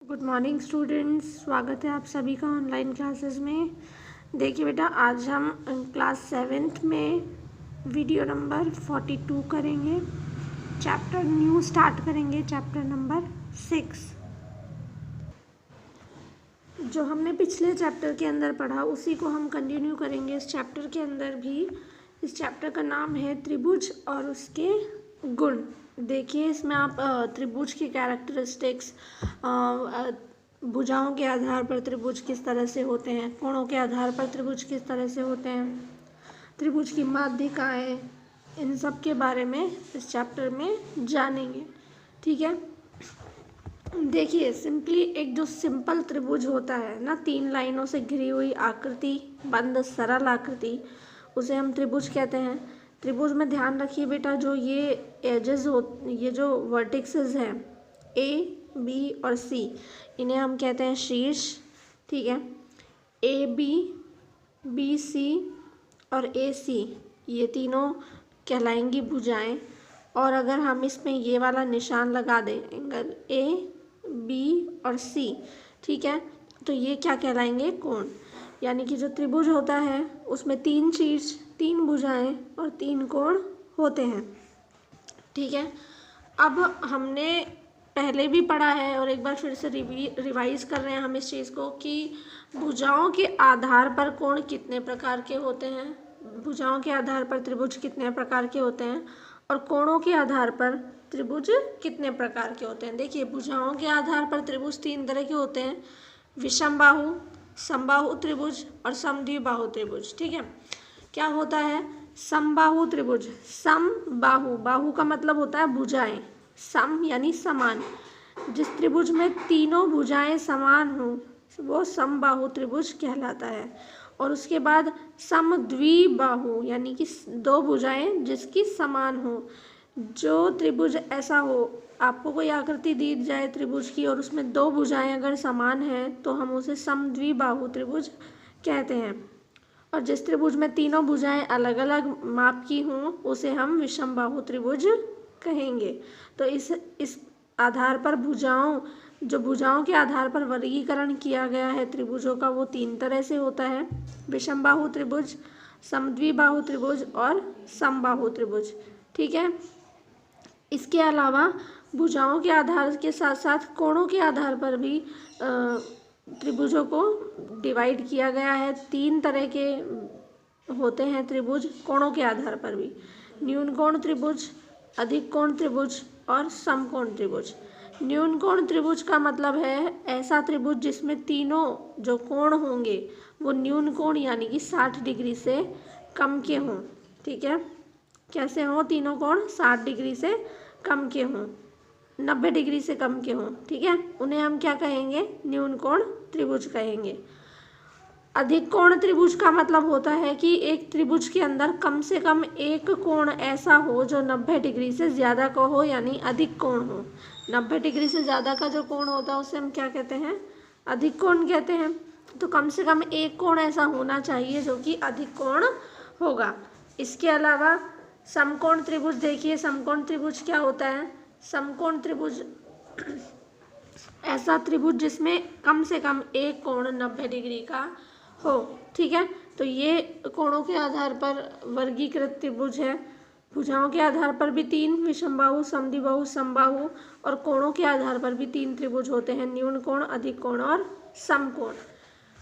Good morning students, स्वागत है आप सभी का ऑनलाइन क्लासेस में। देखिए बेटा, आज हम क्लास 7th में वीडियो नंबर 42 करेंगे। चैप्टर न्यू स्टार्ट करेंगे, चैप्टर नंबर 6। जो हमने पिछले चैप्टर के अंदर पढ़ा उसी को हम कंटिन्यू करेंगे इस चैप्टर के अंदर भी। इस चैप्टर का नाम है त्रिभुज और उसके गुण। देखिए, इसमें आप त्रिभुज की कैरेक्टरिस्टिक्स, भुजाओं के आधार पर त्रिभुज किस तरह से होते हैं, कोणों के आधार पर त्रिभुज किस तरह से होते हैं, त्रिभुज की माध्यिकाएं, इन सब के बारे में इस चैप्टर में जानेंगे। ठीक है, देखिए सिंपली एक जो सिंपल त्रिभुज होता है ना, 3 लाइनों से घिरी हुई आकृति, बंद सरल आकृति, उसे हम त्रिभुज कहते हैं। त्रिभुज में ध्यान रखिए बेटा, जो ये एजेस ये जो वर्टिक्सेस हैं ए, बी और सी, इन्हें हम कहते हैं शीर्ष। ठीक है, ए बी, बी सी और ए सी, ये तीनों कहलाएंगी भुजाएं। और अगर हम इसमें ये वाला निशान लगा दें, एंगल ए, बी और सी, ठीक है, तो ये क्या कहलाएंगे? कोण। यानी कि जो त्रिभुज होता है उसमें 3 शीर्ष, 3 भुजाएं और 3 कोण होते हैं। ठीक है, अब हमने पहले भी पढ़ा है और एक बार फिर से रिवाइज कर रहे हैं हम इस चीज़ को कि भुजाओं के आधार पर कोण कितने प्रकार के होते हैं, भुजाओं के आधार पर त्रिभुज कितने प्रकार के होते हैं और कोणों के आधार पर त्रिभुज कितने प्रकार के होते हैं। देखिए, भुजाओं के आधार पर त्रिभुज 3 तरह के होते हैं, विषमबाहु, समबाहु त्रिभुज और समद्विबाहु त्रिभुज। ठीक है, क्या होता है समबाहु त्रिभुज? समबाहु, बाहु का मतलब होता है भुजाएं, सम यानी समान। जिस त्रिभुज में तीनों भुजाएं समान हों वो समबाहु त्रिभुज कहलाता है। और उसके बाद समद्विबाहु, यानी कि 2 भुजाएं जिसकी समान हो। जो त्रिभुज ऐसा हो, आपको कोई आकृति दी जाए त्रिभुज की और उसमें 2 भुजाएं अगर समान हैं तो हम उसे समद्विबाहु त्रिभुज कहते हैं। और जिस त्रिभुज में तीनों भुजाएं अलग अलग माप की हों उसे हम विषमबाहु त्रिभुज कहेंगे। तो इस आधार पर भुजाओं के आधार पर वर्गीकरण किया गया है त्रिभुजों का, वो 3 तरह से होता है, विषमबाहु त्रिभुज, समद्विबाहु त्रिभुज और समबाहु त्रिभुज। ठीक है, इसके अलावा भुजाओं के आधार के साथ साथ कोणों के आधार पर भी त्रिभुजों को डिवाइड किया गया है। 3 तरह के होते हैं त्रिभुज कोणों के आधार पर भी, न्यून कोण त्रिभुज, अधिक कोण त्रिभुज और समकोण त्रिभुज। न्यून कोण त्रिभुज का मतलब है ऐसा त्रिभुज जिसमें तीनों जो कोण होंगे वो न्यून कोण यानी कि 60 डिग्री से कम के हों। ठीक है, कैसे हों? तीनों कोण 60 डिग्री से कम के हों, 90 डिग्री से कम के हों। ठीक है, उन्हें हम क्या कहेंगे? न्यून कोण त्रिभुज कहेंगे। अधिक कोण त्रिभुज का मतलब होता है कि एक त्रिभुज के अंदर कम से कम एक कोण ऐसा हो जो 90 डिग्री से ज़्यादा का हो, यानी अधिक कोण हो। 90 डिग्री से ज़्यादा का जो कोण होता है उसे हम क्या कहते हैं? अधिक कोण कहते हैं। तो कम से कम एक कोण ऐसा होना चाहिए जो कि अधिक कोण होगा। इसके अलावा समकोण त्रिभुज, देखिए समकोण त्रिभुज क्या होता है? समकोण त्रिभुज ऐसा त्रिभुज जिसमें कम से कम एक कोण 90 डिग्री का हो। ठीक है, तो ये कोणों के आधार पर वर्गीकृत त्रिभुज है। भुजाओं के आधार पर भी 3, विषमबाहु, समद्विबाहु, समबाहु, और कोणों के आधार पर भी 3 त्रिभुज होते हैं, न्यून कोण, अधिक कोण और समकोण।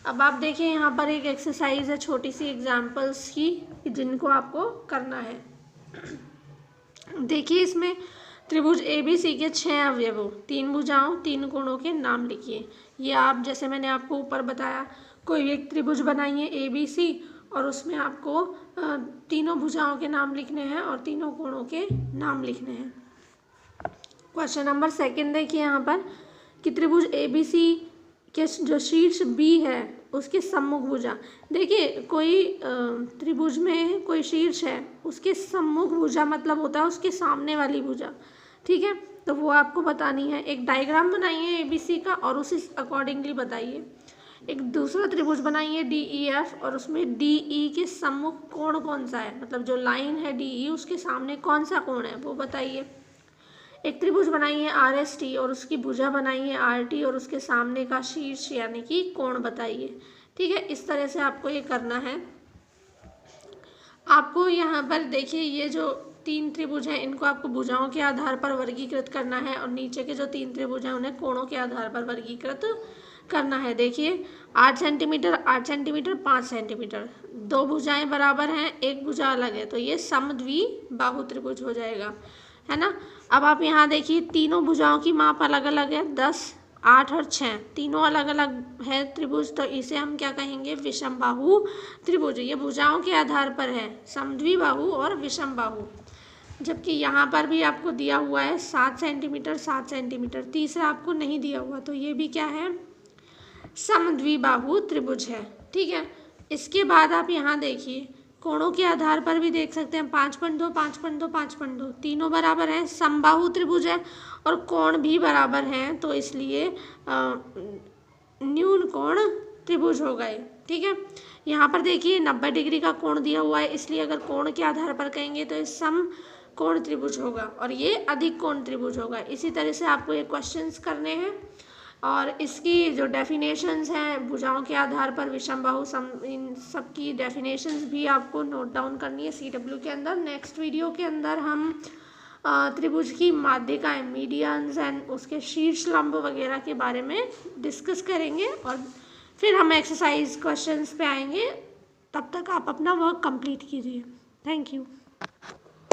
अब आप देखिए, यहाँ पर एक एक्सरसाइज है छोटी सी एग्जाम्पल्स की जिनको आपको करना है। देखिए, इसमें त्रिभुज ABC के 6 अवयवों, 3 भुजाओं, 3 कोणों के नाम लिखिए। ये आप, जैसे मैंने आपको ऊपर बताया, कोई एक त्रिभुज बनाइए ABC और उसमें आपको तीनों भुजाओं के नाम लिखने हैं और तीनों कोणों के नाम लिखने हैं। क्वेश्चन नंबर 2 देखिए यहाँ पर कि त्रिभुज ABC के जो शीर्ष B है उसके सम्मुख भुजा। देखिए, कोई त्रिभुज में कोई शीर्ष है, उसके सम्मुख भुजा मतलब होता है उसके सामने वाली भुजा। ठीक है, तो वो आपको बतानी है। एक डायग्राम बनाइए ABC का और उसी अकॉर्डिंगली बताइए। एक दूसरा त्रिभुज बनाइए DEF और उसमें DE के सम्मुख कोण कौन सा है, मतलब जो लाइन है DE उसके सामने कौन सा कोण है वो बताइए। एक त्रिभुज बनाइए RST और उसकी भुजा बनाइए RT और उसके सामने का शीर्ष यानी कि कोण बताइए। ठीक है, इस तरह से आपको ये करना है। आपको यहाँ पर देखिए ये जो 3 त्रिभुज हैं इनको आपको भुजाओं के आधार पर वर्गीकृत करना है और नीचे के जो 3 त्रिभुज हैं उन्हें कोणों के आधार पर वर्गीकृत करना है। देखिए 8 सेंटीमीटर 8 सेंटीमीटर 5 सेंटीमीटर, 2 भुजाएं बराबर हैं, एक भुजा अलग है, तो ये समद्विबाहु त्रिभुज हो जाएगा, है ना। अब आप यहाँ देखिए तीनों भुजाओं की माप अलग अलग है, 10, 8 और 6 तीनों अलग अलग है त्रिभुज, तो इसे हम क्या कहेंगे, विषमबाहु त्रिभुज। ये भुजाओं के आधार पर है, समद्विबाहु और विषमबाहु। जबकि यहाँ पर भी आपको दिया हुआ है 7 सेंटीमीटर 7 सेंटीमीटर, तीसरा आपको नहीं दिया हुआ, तो ये भी क्या है, समद्विबाहु त्रिभुज है। ठीक है, इसके बाद आप यहाँ देखिए कोणों के आधार पर भी देख सकते हैं, 5.2 5.2 5.2 तीनों बराबर हैं, समबाहु त्रिभुज है और कोण भी बराबर हैं, तो इसलिए न्यून कोण त्रिभुज हो गए। ठीक है, यहाँ पर देखिए 90 डिग्री का कोण दिया हुआ है, इसलिए अगर कोण के आधार पर कहेंगे तो ये सम कोण त्रिभुज होगा और ये अधिक कोण त्रिभुज होगा। इसी तरह से आपको ये क्वेश्चंस करने हैं और इसकी जो डेफिनेशंस हैं भुजाओं के आधार पर विषमबाहु सम, इन सब की डेफिनेशंस भी आपको नोट डाउन करनी है CW के अंदर। नेक्स्ट वीडियो के अंदर हम त्रिभुज की माध्यिकाएं, मीडियंस एंड उसके शीर्ष लंब वगैरह के बारे में डिस्कस करेंगे और फिर हम एक्सरसाइज क्वेश्चंस पे आएंगे। तब तक आप अपना वर्क कंप्लीट कीजिए। Thank you.